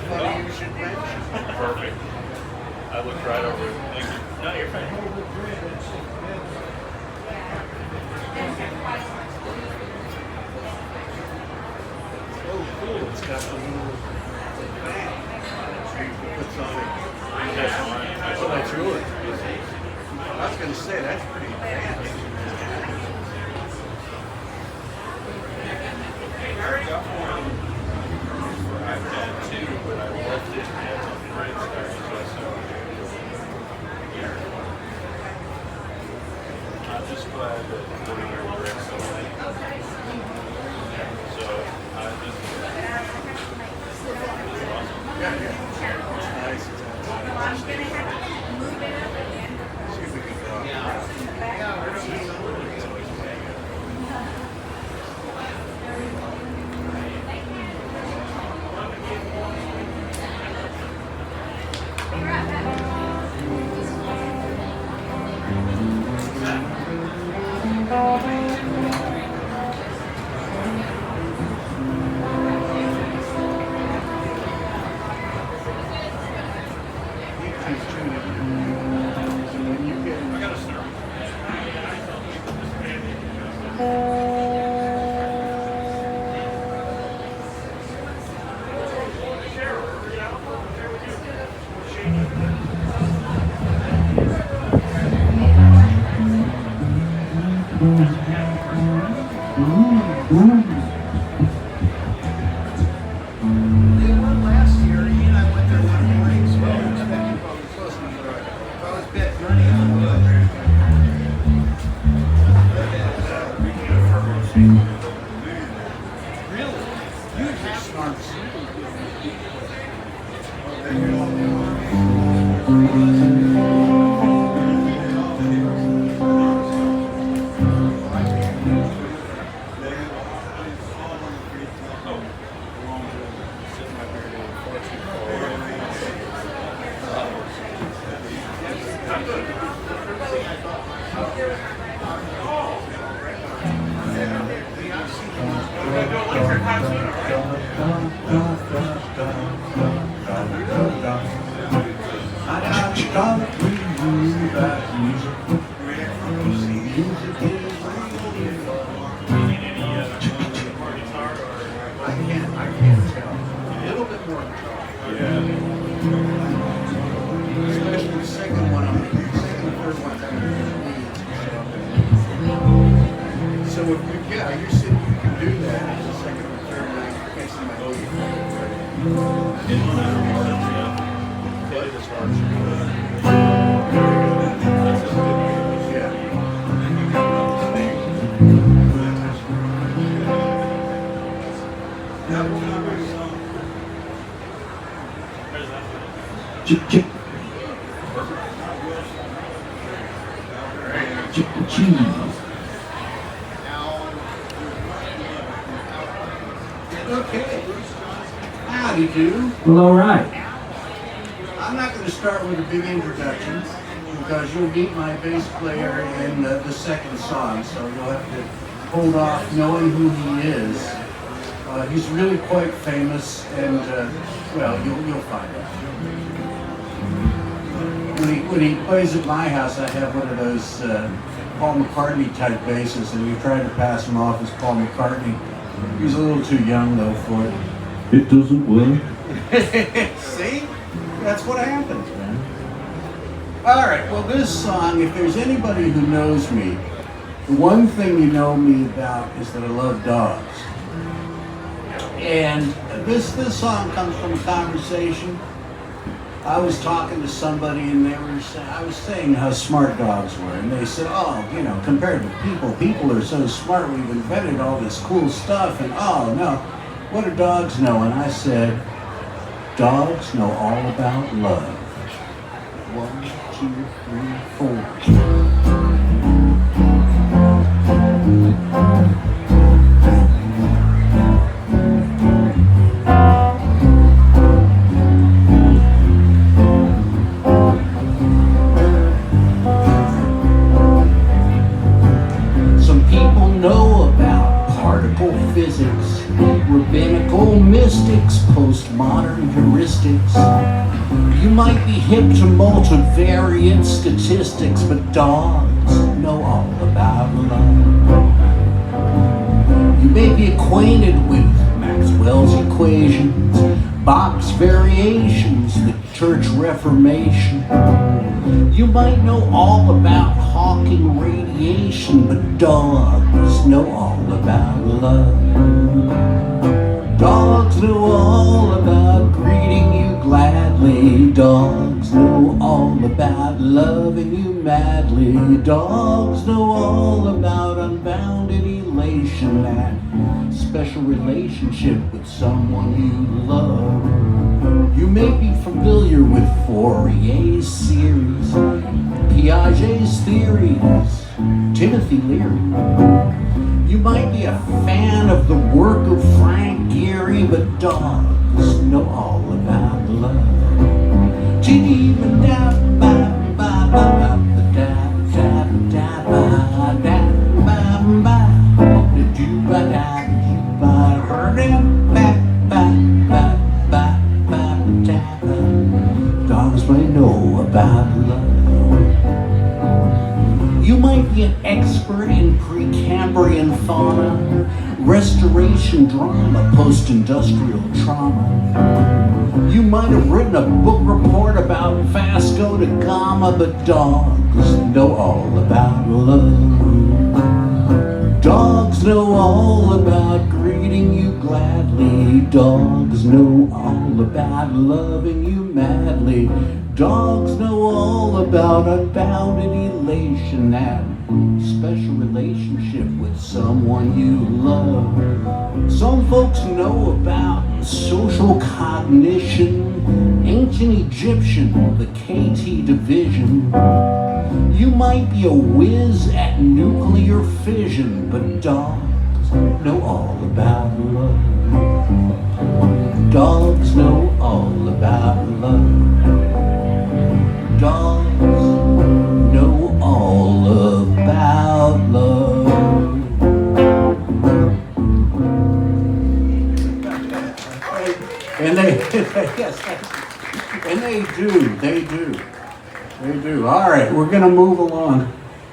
Funny you should mention. Perfect. I looked right over it. Thank you. No, you're fine. Oh, cool. It's got a little fan. Puts on it. Oh, that's yours. I was going to say, that's pretty advanced. I've had two, but I left it as a friend's car. I'm just glad that we're so late. So I just. Yeah, yeah. It's nice. It's I'm going to have to move it up again. See if we can go. I got a stir. They won last year, and I went there one morning, so I was expecting probably close to it. I was bet money on the Really? Usually smarts. I can't tell. A little bit more control. Especially the second one. Second and third one. So if you, yeah, you said you can do that. The second and third one, I can't see my own. It no matter what it is hard. Yeah. Chip, chip. Chip the cheese. Okay. Howdy do. Well, all right. I'm not going to start with a big introduction because you'll meet my bass player in the second song, so you'll have to hold off knowing who he is. He's really quite famous, and well, you'll find out. When he plays at my house, I have one of those Paul McCartney type basses, and we tried to pass him off as Paul McCartney. He's a little too young though for it. It doesn't work. See? That's what happens, man. All right, well, this song, if there's anybody who knows me, the one thing you know me about is that I love dogs. And this song comes from a conversation. I was talking to somebody and they were saying, I was saying how smart dogs were, and they said, oh, you know, compared to people are so smart, we've invented all this cool stuff, and oh no, what do dogs know? And I said, dogs know all about love. 1, 2, 3, 4. Know about particle rabbinical mystics, postmodern heuristics. You might be hip to multivariate statistics, but dogs know all about love. You may be acquainted with Maxwell's equations, Bach's variations, the Church Reformation. You might know all about Hawking radiation, but dogs know all about love. Dogs know all about greeting you gladly. Dogs know all about loving you madly. Dogs know all about unbounded elation, that special relationship with someone you love. You may be familiar with Fourier's series, Piaget's theories, Timothy Leary. You might be a fan of the work of Frank Gehry, but dogs know all about love. Dogs might know about love. You might be an expert in Precambrian fauna, restoration drama, post-industrial trauma. You might have written a book report about Vasco da Gama, but dogs know all about love. Dogs know all about greeting you gladly. Dogs know all about loving you madly. Dogs know all about unbounded elation, that special relationship with someone you love. Some folks know about social cognition, ancient Egyptian, the KT division. You might be a whiz at nuclear fission, but dogs know all about love. Dogs know all about love. Dogs know all about love. And they, yes, and they do. All right, we're gonna move along.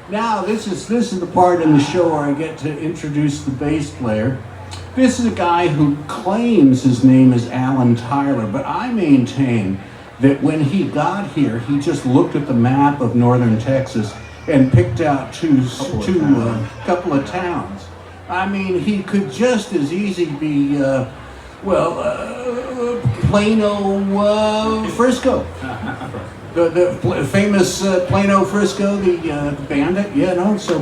Now, this is the part in the show where I get to introduce the bass player. This is a guy who claims his name is Alan Tyler, but I maintain that when he got here, he just looked at the map of northern Texas and picked out couple of towns. I mean, he could just as easy be, Plano, Frisco. The famous Plano Frisco, the bandit, yeah, no. So,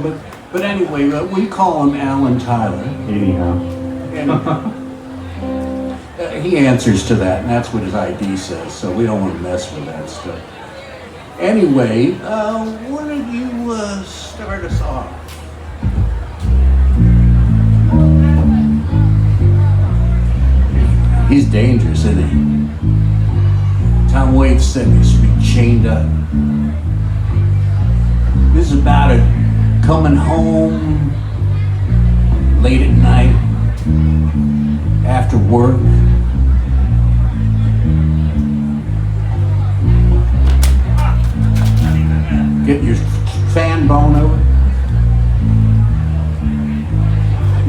but anyway, we call him Alan Tyler. Anyhow, and he answers to that, and that's what his ID says. So we don't want to mess with that stuff. Anyway, why don't you start us off? He's dangerous, isn't he? Tom Waits said he should be chained up. This is about it coming home late at night after work. Get your fan bone over.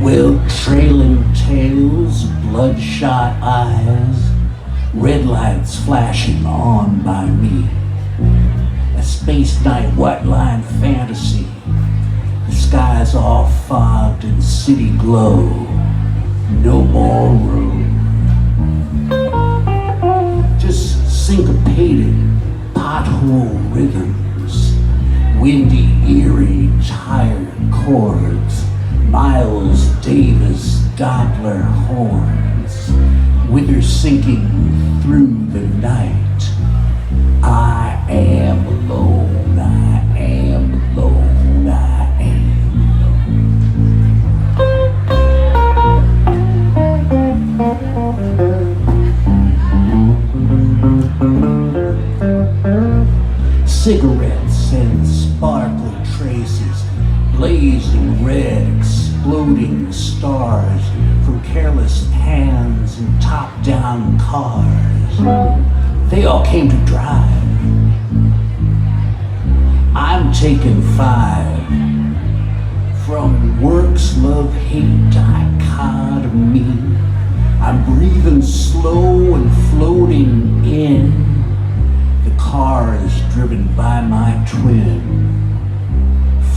Well, trailing tails, bloodshot eyes, red lights flashing on by me. A space night white line fantasy. The sky's all fogged in city glow. No more room. Just syncopated pothole rhythms. Windy, eerie, tired chords. Miles Davis Doppler horns. Wither sinking through the night. I am alone, I am alone, I am alone. Cigarettes and sparkling traces, blazing red, exploding stars, from careless hands and top-down cars. They all came to drive. I'm taking 5 from works, love, hate, dichotomy. I'm breathing slow and floating in. The car is driven by my twin,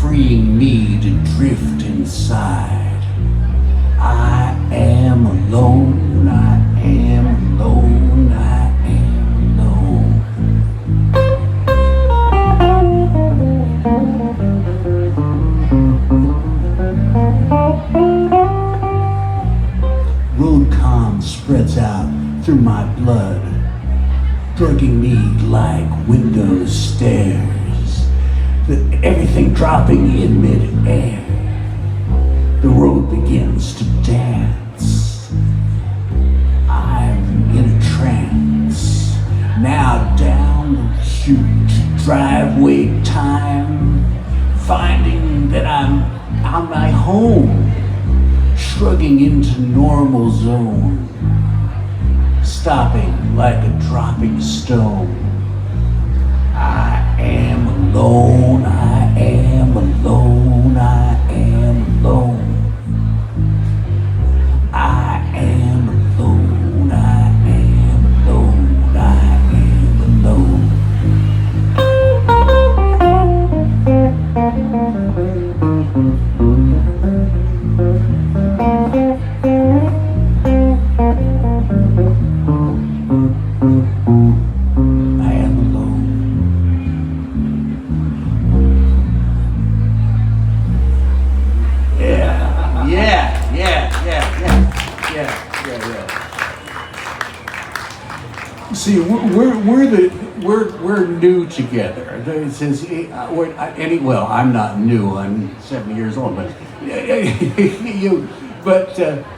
freeing me to drift inside. I am alone, I am alone, I am alone. Road calm spreads out through my blood, drugging me like window stairs, everything dropping in mid-air. The road begins to dance. I'm in a trance. Now down the chute driveway time, finding that I'm on my home, shrugging into normal zone, stopping like a dropping stone. I am alone, I am alone, I am alone. I am alone, I am alone, I am alone. I am alone. Yeah. See, we're new together. It says, well, I'm not new. I'm 70 years old, but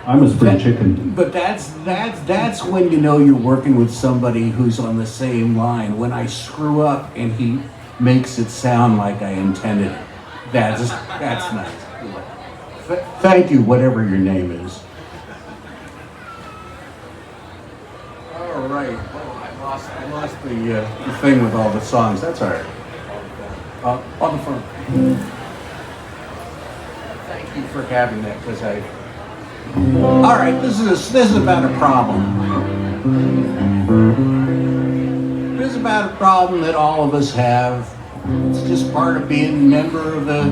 I'm a spring chicken. But that's when you know you're working with somebody who's on the same line. When I screw up and he makes it sound like I intended it, that's nice. Thank you, whatever your name is. All right. Oh, I lost the thing with all the songs. That's all right. On the phone. Thank you for having that, because I. All right. This is about a problem. This is about a problem that all of us have. It's just part of being a member of the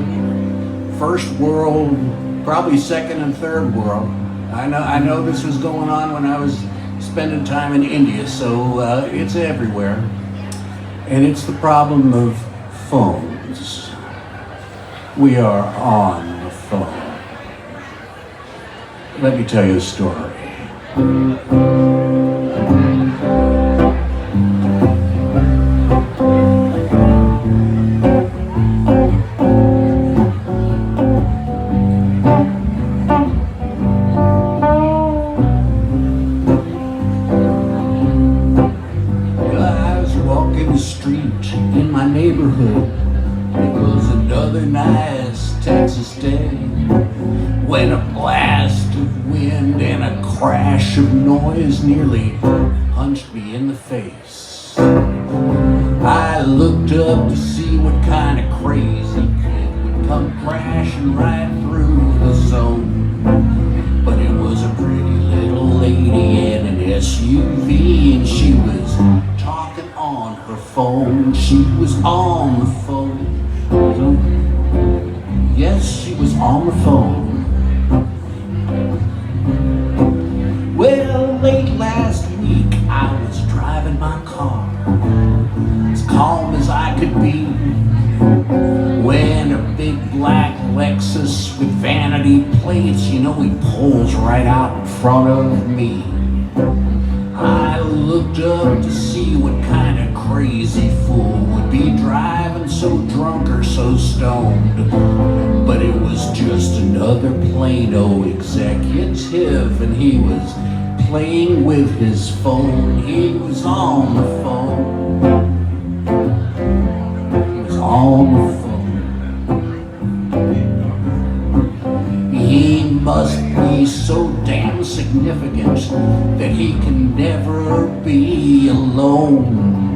first world, probably second and third world. I know this was going on when I was spending time in India, so it's everywhere. And it's the problem of phones. We are on the phone. Let me tell you a story. In my neighborhood, it was another nice Texas day when a blast of wind and a crash of noise nearly punched me in the face. I looked up to see what kind of crazy kid would come crashing right through the zone. But it was a pretty little lady in an SUV, and she was talking on her phone. She was on the phone. Yes, she was on the phone. Well, late last week I was driving my car, as calm as I could be, when a big black Lexus with vanity plates, he pulls right out in front of me. I looked up to see what kind of crazy fool would be driving so drunk or so stoned. But it was just another plain old executive, and he was playing with his phone. He was on the phone. He was on the phone. He must be he's so damn significant that he can never be alone.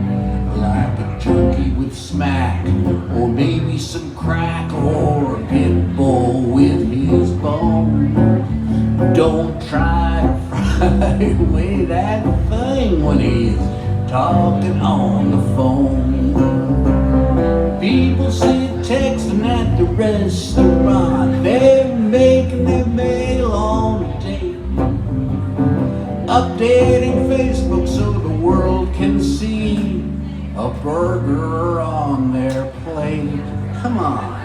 Like a junkie with smack, or maybe some crack, or a pit bull with his bone. Don't try to fry away that thing when he's talking on the phone. People sit texting at the restaurant, they're making their mail on a date, updating Facebook so the world can see a burger on their plate. Come on.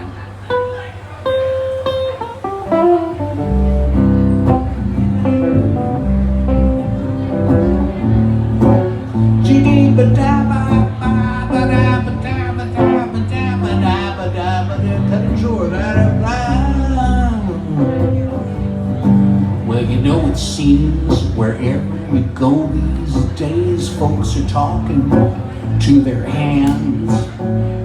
Well, you know, it seems wherever we go these days, folks are talking to their hands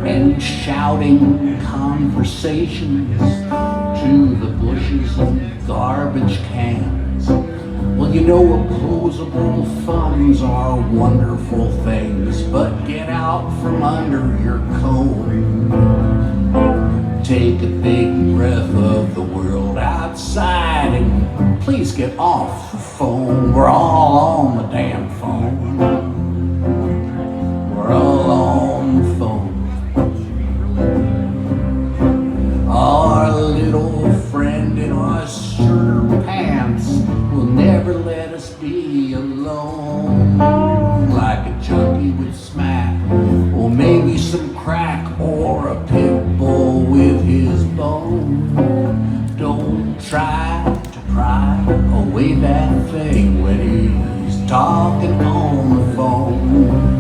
and shouting conversations to the bushes and garbage cans. Well, you know, opposable thumbs are wonderful things, but get out from under your coat. Take a big breath of the world outside and please get off the phone. We're all on the damn phone. We're all on the phone. Our little friend in our shirt or pants will never let us be alone. Like a junkie with smack, or maybe some crack, or a pit bull with his bone. Don't try to pry away that thing when he's talking on the phone.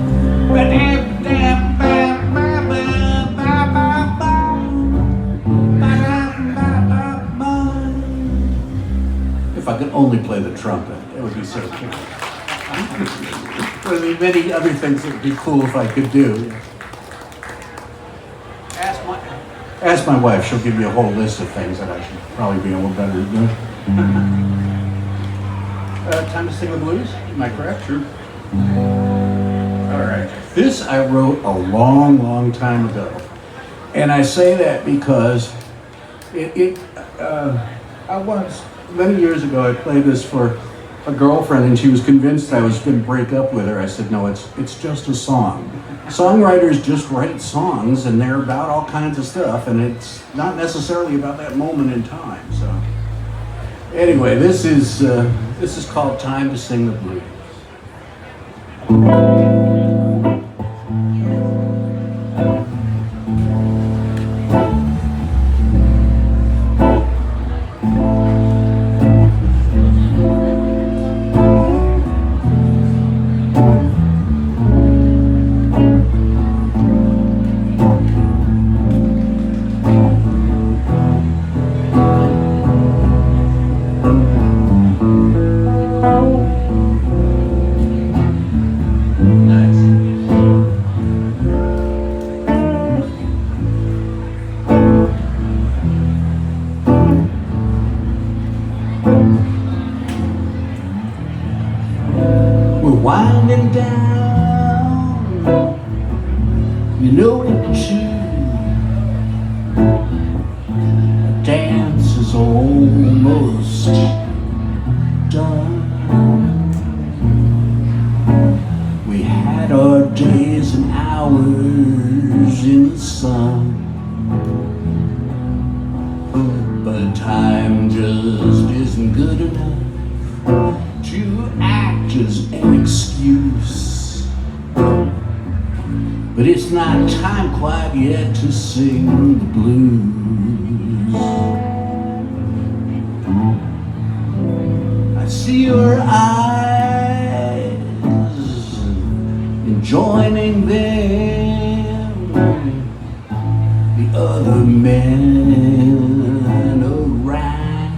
If I could only play the trumpet, it would be so cool. There would be many other things that would be cool if I could do. Ask my wife, she'll give me a whole list of things that I should probably be a little better at doing. Time to sing the blues, am I correct? Sure. All right. This I wrote a long, long time ago. And I say that because many years ago, I played this for a girlfriend, and she was convinced I was going to break up with her. I said, no, it's just a song. Songwriters just write songs, and they're about all kinds of stuff, and it's not necessarily about that moment in time. So, anyway, this is called "Time to Sing the Blues." We're winding down, you know it too. The dance is almost done. We had our days and hours in the sun, but time just isn't good enough to act as an excuse. But it's not time quite yet to sing the blues. I see your eyes and joining them, the other men around.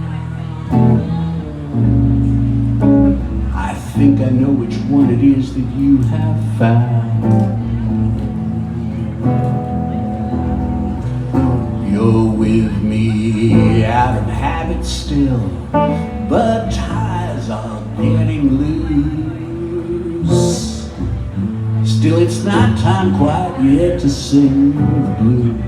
I think I know which one it is that you have found. You're with me out of habit still, but ties are getting loose. Still, it's not time quite yet to sing the blues.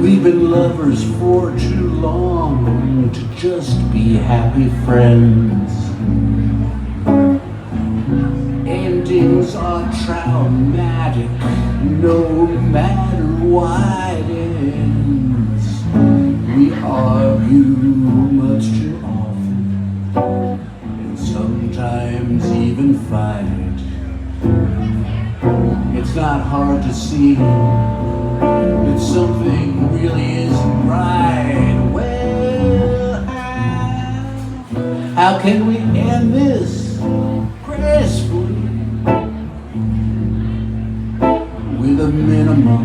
We've been lovers for too long to just be happy friends. Endings are traumatic, no matter why it ends. We argue much too often, and sometimes even fight. It's not hard to see that something really isn't right. Well, how can we end this gracefully with a minimum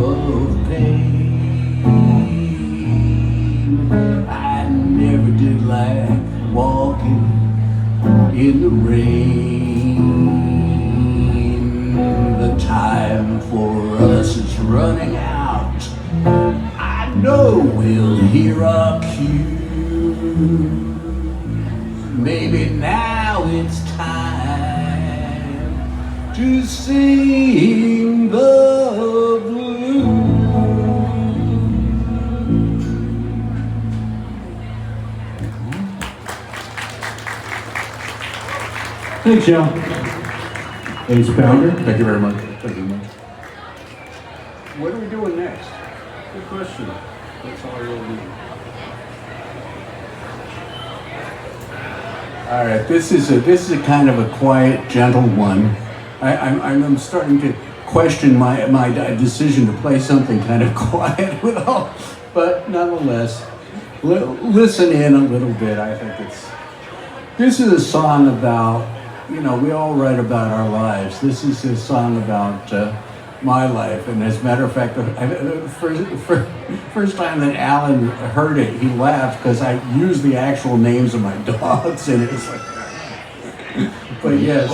of pain? I never did like walking in the rain. The time for us is running out. I know we'll hear our cue. Maybe now it's time to sing the blues. Thanks, Joe. Ace Pounder. Thank you very much. Thank you very much. What are we doing next? Good question. That's all I really need. All right, this is a kind of a quiet, gentle one. I'm starting to question my decision to play something kind of quiet with all, but nonetheless, listen in a little bit. I think this is a song about, we all write about our lives. This is a song about my life, and as a matter of fact, the first time that Alan heard it, he laughed because I used the actual names of my dogs, and it's like, but yes,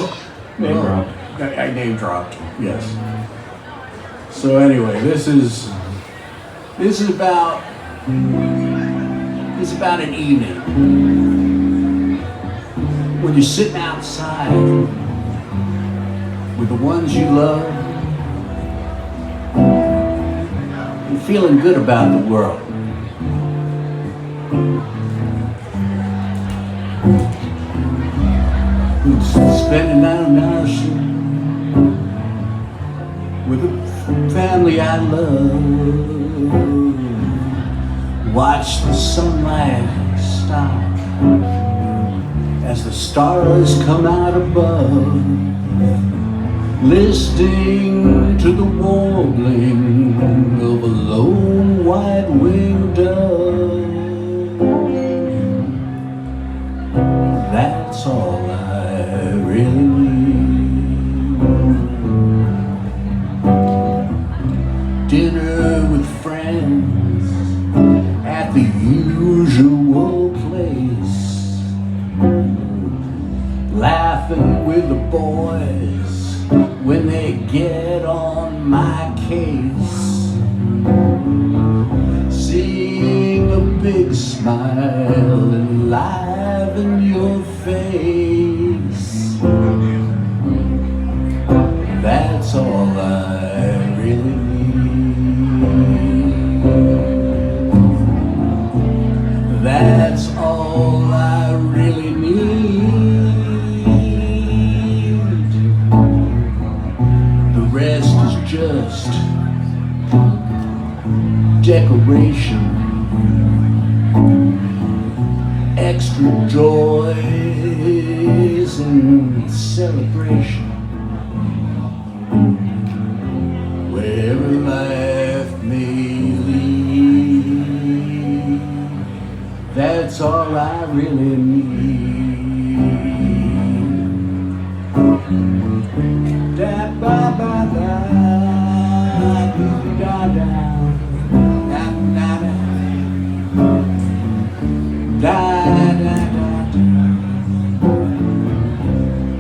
Name dropped. I name dropped, yes. So anyway, this is about an evening when you're sitting outside with the ones you love and feeling good about the world. Spend a night on our ship with the family I love. Watch the sunlight stop as the stars come out above, listening to the warbling of a lone white-winged dove. That's all I really need. Dinner with friends at the usual place, laughing with the boys when they get on my case, seeing a big smile enliven your face. That's all I really need. That's all I really need. The rest is just extra joys and celebration. Wherever life may lead, that's all I really need. Da ba ba da, da da da, da da da, da da da,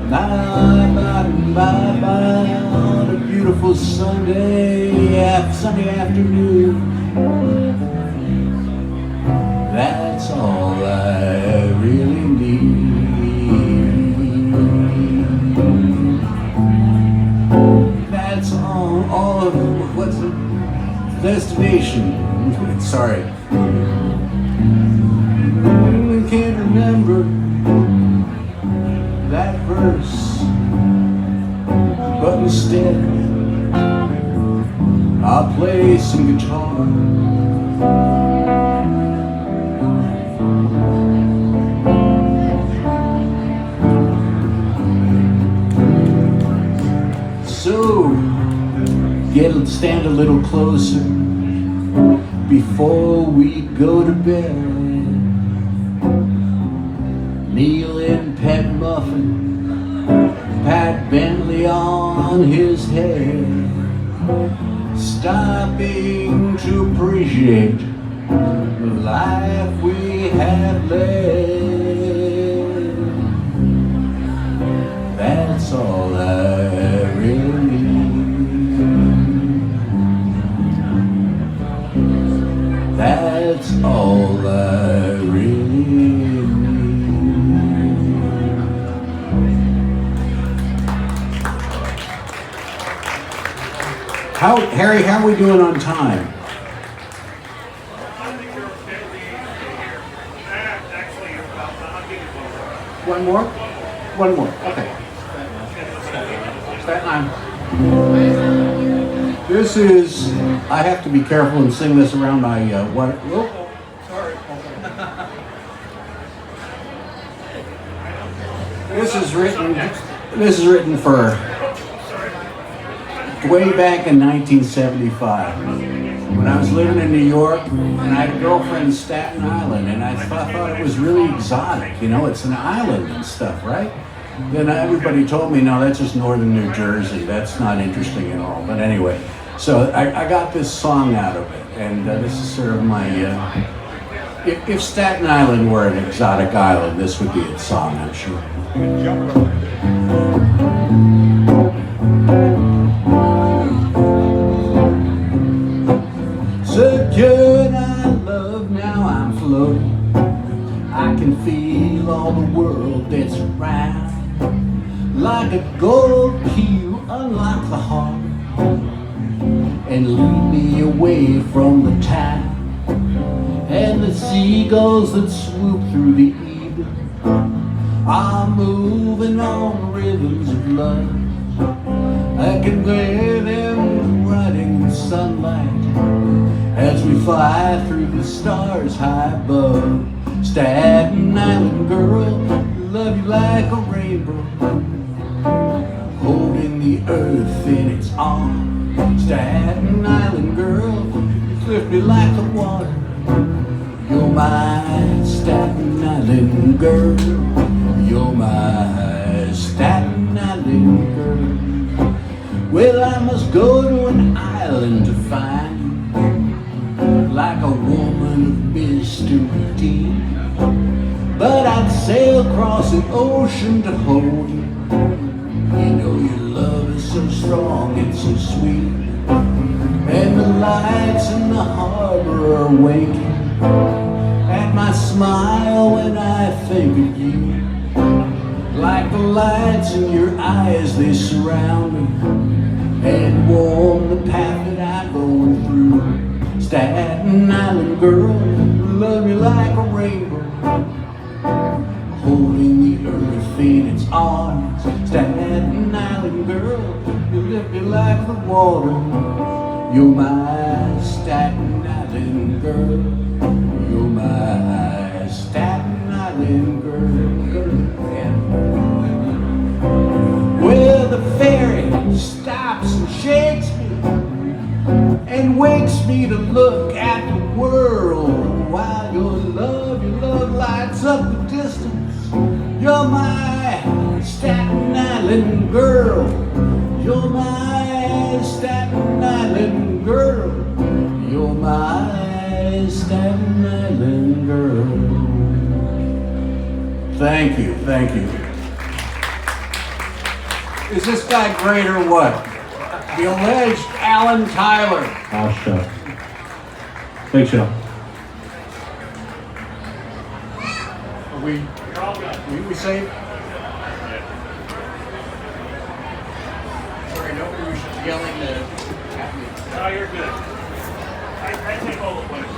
ba ba ba. On a beautiful Sunday afternoon, that's all I really need. That's all of what's the destination? Sorry. I can't remember that verse, but instead I'll play some guitar. So, stand a little closer before we go to bed. Neil and Pat Muffin, Pat Bentley on his head, stopping to appreciate the life we have led. That's all I really need. That's all I really need. Harry, how are we doing on time? One more? One more, okay. Staten Island. This is, I have to be careful and sing this around my, sorry. This is written for way back in 1975. When I was living in New York, and I had a girlfriend in Staten Island, and I thought it was really exotic. You know, it's an island and stuff, right? Then everybody told me, no, that's just northern New Jersey. That's not interesting at all. But anyway, so I got this song out of it, and this is sort of my, if Staten Island were an exotic island, this would be its song, I'm sure. Secure I love, now I'm floating. I can feel all the world that's around. Like a gold key, you unlock the heart and lead me away from the town. And the seagulls that swoop through the evening are moving on rhythms of love. I can wear them riding the sunlight as we fly through the stars high above. Staten Island girl, love you like a rainbow, holding the earth in its arms. Staten Island girl, you lift me like the water. You're my Staten Island girl. You're my Staten Island girl. Well, I must go to an island to find you, like a woman of mystery. But I'd sail across an ocean to hold you. You know your love is so strong and so sweet, and the lights in the harbor are winking at my smile when I think of you. Like the lights in your eyes, they surround me and warm the path that I'm going through. Staten Island girl, love me like a rainbow, holding the earth in its arms. Staten Island girl, you lift me like the water. You're my Staten Island girl. You're my look at the world while your love lights up the distance. You're my Staten Island girl. You're my Staten Island girl. You're my Staten Island girl. Thank you, thank you. Is this guy great or what? The alleged Alan Tyler. Oh, shucks. Thanks, Joe. Are we safe? Sorry, nobody was yelling at me. No, you're good. I take all the points.